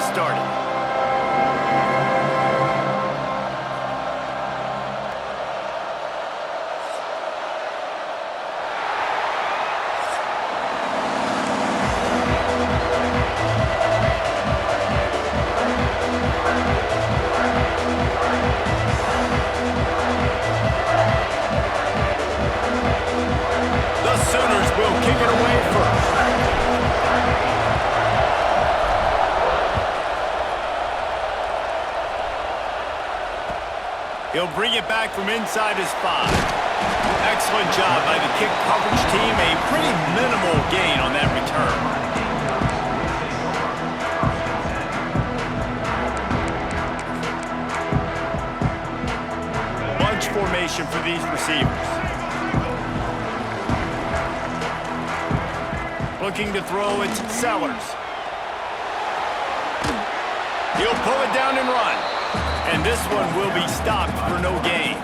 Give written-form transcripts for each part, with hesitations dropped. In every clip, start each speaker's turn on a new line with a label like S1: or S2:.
S1: this started. The Sooners will kick it away first. He'll bring it back from inside his 5. Excellent job by the kick coverage team. A pretty minimal gain on that return. Bunch formation for these receivers. Looking to throw, it's Sellers. He'll pull it down and run. And this one will be stopped for no gain.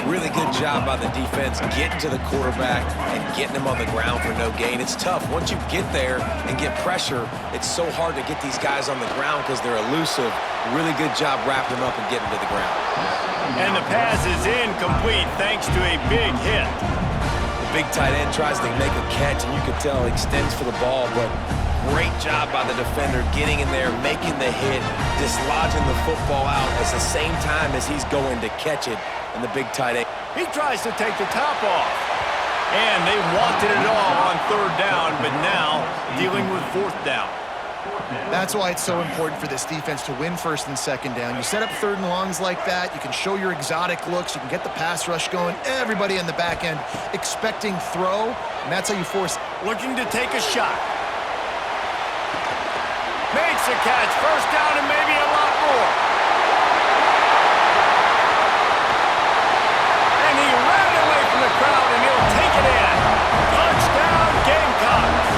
S2: Really good job by the defense getting to the quarterback and getting him on the ground for no gain. It's tough. Once you get there and get pressure, it's so hard to get these guys on the ground because they're elusive. Really good job wrapping them up and getting to the ground.
S1: And the pass is incomplete thanks to a big hit.
S2: The big tight end tries to make a catch, and you can tell he extends for the ball, but great job by the defender getting in there, making the hit, dislodging the football out at the same time as he's going to catch it. And the big tight end,
S1: he tries to take the top off. And they wanted it all on 3rd down, but now dealing with 4th down.
S3: That's why it's so important for this defense to win 1st and 2nd down. You set up 3rd and longs like that, you can show your exotic looks, you can get the pass rush going, everybody in the back end expecting throw, and that's how you force.
S1: Looking to take a shot. Makes a catch, 1st down and maybe a lot more. And he ran away from the crowd and he'll take it in. Touchdown, Gamecocks.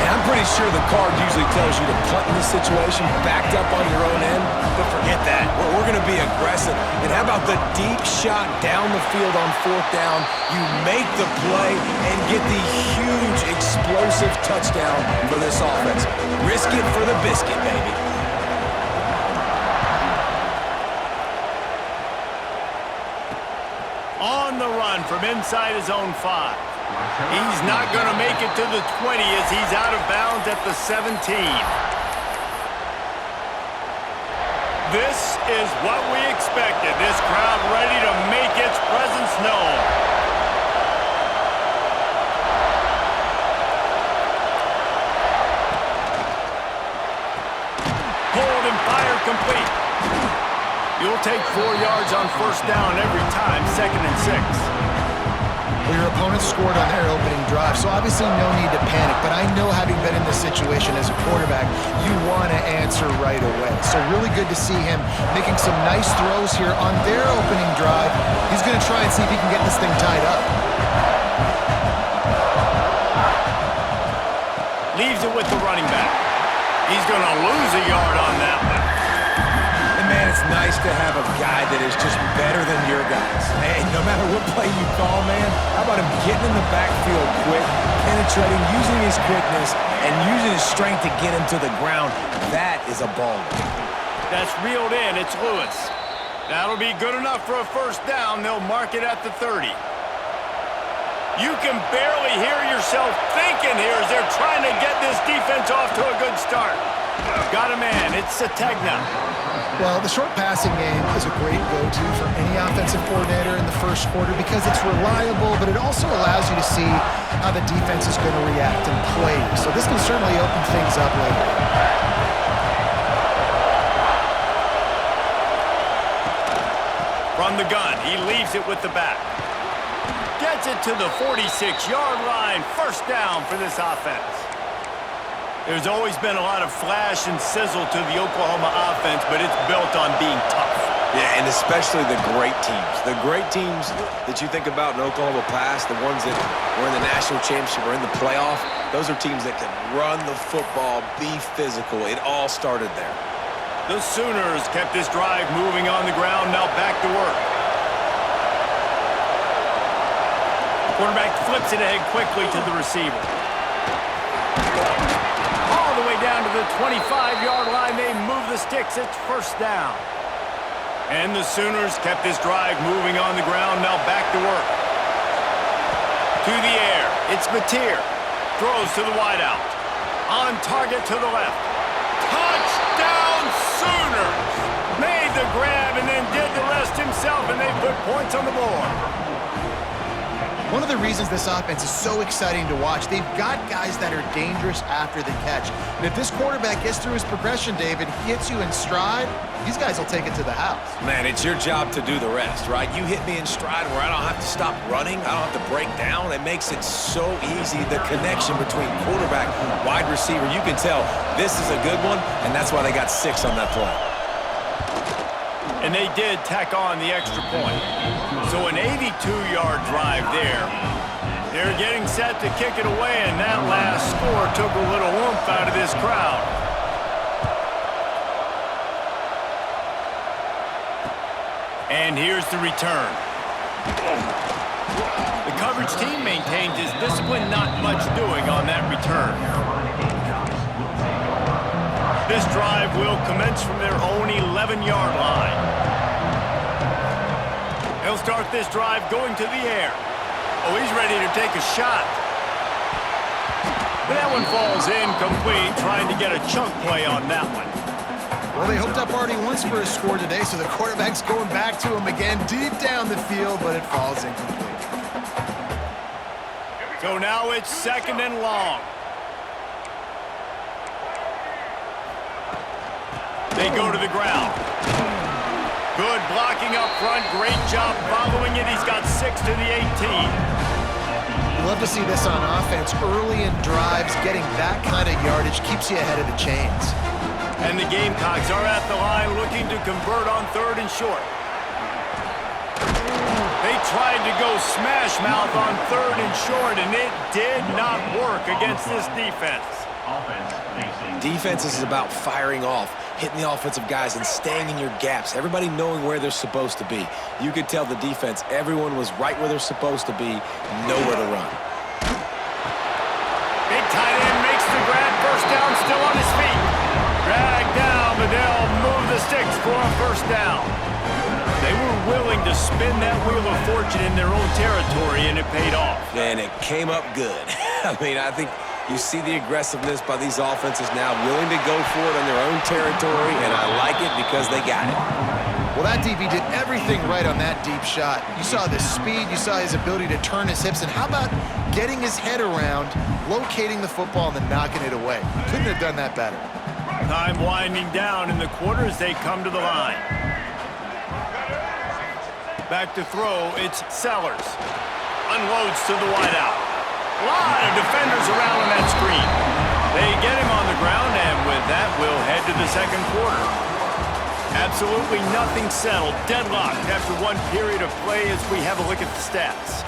S2: Yeah, I'm pretty sure the card usually tells you to punt in this situation, backed up on your own end, but forget that. We're going to be aggressive. And how about the deep shot down the field on 4th down? You make the play and get the huge explosive touchdown for this offense. Risk it for the biscuit, baby.
S1: On the run from inside his own 5. He's not going to make it to the 20 as he's out of bounds at the 17. This is what we expected. This crowd ready to make its presence known. Hold and fire complete. You'll take 4 yards on 1st down every time, 2nd and 6.
S3: Well, your opponent scored on their opening drive, so obviously no need to panic, but I know having been in this situation as a quarterback, you want to answer right away. So really good to see him making some nice throws here on their opening drive. He's going to try and see if he can get this thing tied up.
S1: Leaves it with the running back. He's going to lose a yard on that one.
S2: Man, it's nice to have a guy that is just better than your guys. Hey, no matter what play you call, man, how about him getting in the backfield quick, penetrating, using his quickness, and using his strength to get him to the ground? That is a baller.
S1: That's reeled in. It's Lewis. That'll be good enough for a 1st down. They'll mark it at the 30. You can barely hear yourself thinking here as they're trying to get this defense off to a good start. Got a man. It's Sategna.
S3: Well, the short passing game is a great go-to for any offensive coordinator in the 1st quarter because it's reliable, but it also allows you to see how the defense is going to react and play. So this can certainly open things up later.
S1: From the gun, he leaves it with the back. Gets it to the 46-yard line. 1st down for this offense. There's always been a lot of flash and sizzle to the Oklahoma offense, but it's built on being tough.
S2: Yeah, and especially the great teams. The great teams that you think about in Oklahoma past, the ones that were in the national championship or in the playoff, those are teams that can run the football, be physical. It all started there.
S1: The Sooners kept this drive moving on the ground, now back to work. Quarterback flips it ahead quickly to the receiver. All the way down to the 25-yard line, they move the sticks. It's first down. And the Sooners kept this drive moving on the ground. Now back to work. To the air. It's Mateer. Throws to the wideout. On target to the left. Touchdown Sooners! Made the grab and then did the rest himself, and they put points on the board.
S3: One of the reasons this offense is so exciting to watch, they've got guys that are dangerous after the catch. And if this quarterback gets through his progression, David, hits you in stride, these guys will take it to the house.
S2: Man, it's your job to do the rest, right? You hit me in stride where I don't have to stop running. I don't have to break down. It makes it so easy, the connection between quarterback, wide receiver. You can tell this is a good one, and that's why they got 6 on that play.
S1: And they did tack on the extra point. So an 82-yard drive there. They're getting set to kick it away, and that last score took a little oomph out of this crowd. And here's the return. The coverage team maintains his discipline, not much doing on that return. This drive will commence from their own 11-yard line. He'll start this drive going to the air. Oh, he's ready to take a shot. But that one falls incomplete, trying to get a chunk play on that one.
S3: Well, they hooked up already once for a score today, so the quarterback's going back to him again deep down the field, but it falls incomplete.
S1: So now it's 2nd and long. They go to the ground. Good blocking up front. Great job following it. He's got 6 to the 18.
S3: You love to see this on offense. Early in drives, getting that kind of yardage keeps you ahead of the chains.
S1: And the Gamecocks are at the line looking to convert on 3rd and short. They tried to go smash mouth on 3rd and short, and it did not work against this defense.
S2: Defense is about firing off, hitting the offensive guys and staying in your gaps. Everybody knowing where they're supposed to be. You could tell the defense, everyone was right where they're supposed to be, nowhere to run.
S1: Big tight end makes the grab, first down, still on his feet. Dragged down, but they'll move the sticks for a first down. They were willing to spin that wheel of fortune in their own territory, and it paid off.
S2: And it came up good. I mean, I think you see the aggressiveness by these offenses now, willing to go for it on their own territory, and I like it because they got it.
S3: Well, that DB did everything right on that deep shot. You saw the speed, you saw his ability to turn his hips, and how about getting his head around, locating the football, and then knocking it away? Couldn't have done that better.
S1: Time winding down in the quarter as they come to the line. Back to throw, it's Sellers. Unloads to the wideout. A lot of defenders around on that screen. They get him on the ground, and with that, we'll head to the 2nd quarter. Absolutely nothing settled, deadlocked after one period of play as we have a look at the stats.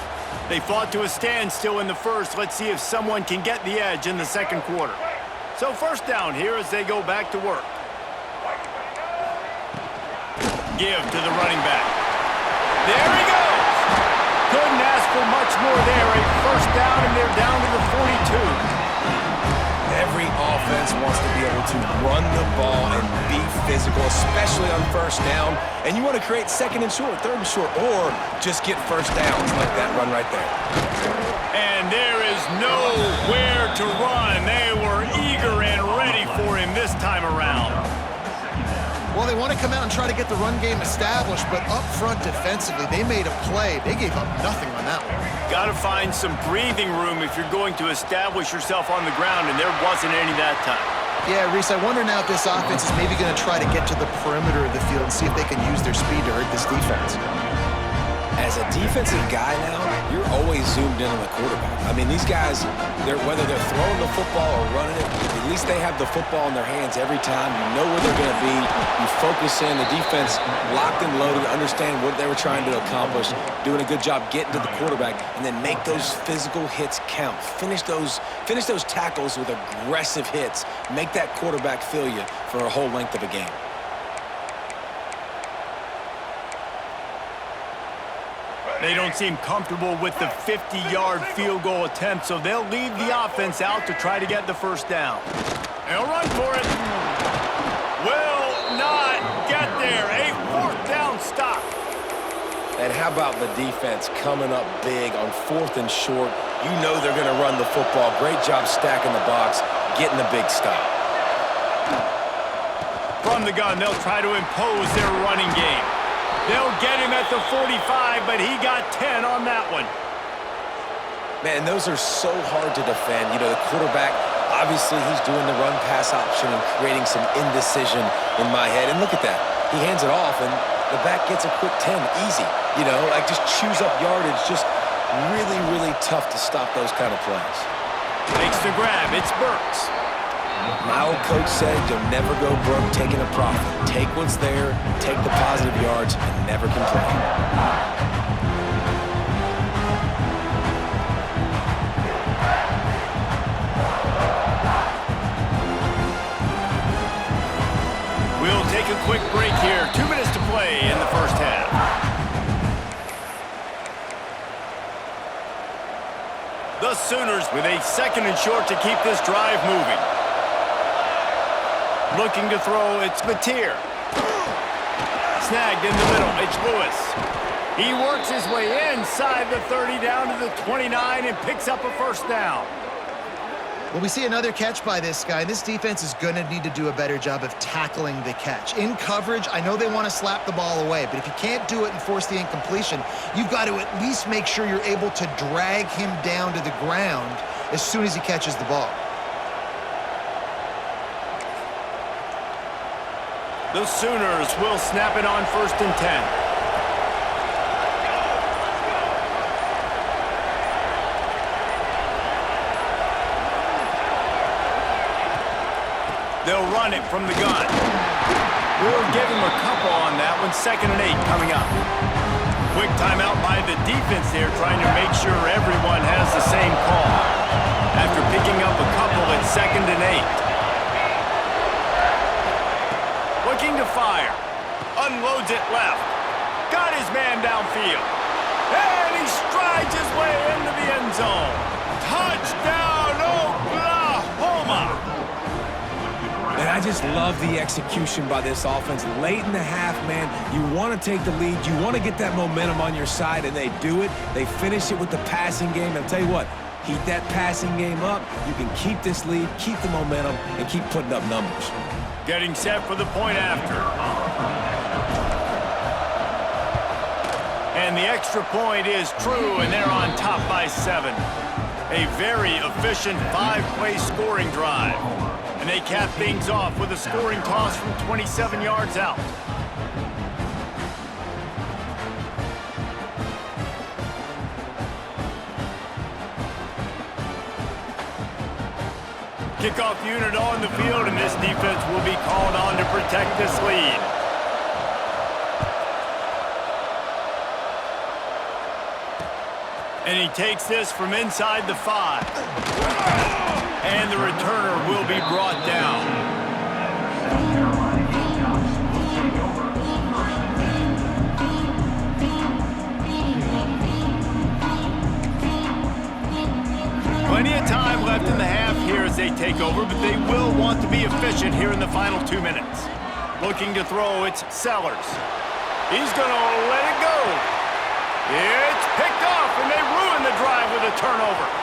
S1: They fought to a standstill in the first. Let's see if someone can get the edge in the 2nd quarter. So first down here as they go back to work. Give to the running back. There he goes! Couldn't ask for much more there. A first down, and they're down to the 42.
S2: Every offense wants to be able to run the ball and be physical, especially on first down. And you want to create 2nd and short, 3rd and short, or just get first downs like that run right there.
S1: And there is nowhere to run. They were eager and ready for him this time around.
S3: Well, they want to come out and try to get the run game established, but up front defensively, they made a play. They gave up nothing on that one.
S1: Got to find some breathing room if you're going to establish yourself on the ground, and there wasn't any that time.
S3: Yeah, Reese, I wonder now if this offense is maybe going to try to get to the perimeter of the field and see if they can use their speed to hurt this defense.
S2: As a defensive guy now, you're always zoomed in on the quarterback. I mean, these guys, whether they're throwing the football or running it, at least they have the football in their hands every time. You know where they're going to be. You focus in. The defense locked and loaded, understand what they were trying to accomplish, doing a good job getting to the quarterback, and then make those physical hits count. Finish those tackles with aggressive hits. Make that quarterback feel you for a whole length of a game.
S1: They don't seem comfortable with the 50-yard field goal attempt, so they'll leave the offense out to try to get the first down. They'll run for it. Will not get there. A fourth down stop.
S2: And how about the defense coming up big on 4th and short? You know they're going to run the football. Great job stacking the box, getting the big stop.
S1: From the gun, they'll try to impose their running game. They'll get him at the 45, but he got 10 on that one.
S2: Man, those are so hard to defend. You know, the quarterback, obviously he's doing the run-pass option and creating some indecision in my head. And look at that. He hands it off, and the back gets a quick 10. Easy. You know, like just chews up yardage. Just really, really tough to stop those kind of plays.
S1: Makes the grab. It's Burks.
S2: My old coach said you'll never go broke taking a profit. Take what's there, take the positive yards, and never complain.
S1: We'll take a quick break here. 2 minutes to play in the first half. The Sooners with a 2nd and short to keep this drive moving. Looking to throw, it's Mateer. Snagged in the middle, it's Lewis. He works his way inside the 30 down to the 29 and picks up a first down.
S3: Well, we see another catch by this guy. This defense is going to need to do a better job of tackling the catch. In coverage, I know they want to slap the ball away, but if you can't do it and force the incompletion, you've got to at least make sure you're able to drag him down to the ground as soon as he catches the ball.
S1: The Sooners will snap it on 1st and 10. They'll run it from the gun. We'll give him a couple on that one. 2nd and 8 coming up. Quick timeout by the defense there, trying to make sure everyone has the same call. After picking up a couple at 2nd and 8. Looking to fire. Unloads it left. Got his man downfield. And he strides his way into the end zone. Touchdown, Oklahoma!
S2: And I just love the execution by this offense. Late in the half, man, you want to take the lead. You want to get that momentum on your side, and they do it. They finish it with the passing game. I'll tell you what, heat that passing game up. You can keep this lead, keep the momentum, and keep putting up numbers.
S1: Getting set for the point after. And the extra point is true, and they're on top by 7. A very efficient 5-play scoring drive. And they cap things off with a scoring toss from 27 yards out. Kickoff unit on the field, and this defense will be called on to protect this lead. And he takes this from inside the 5. And the returner will be brought down. Plenty of time left in the half here as they take over, but they will want to be efficient here in the final 2 minutes. Looking to throw, it's Sellers. He's going to let it go. It's picked off, and they ruin the drive with a turnover.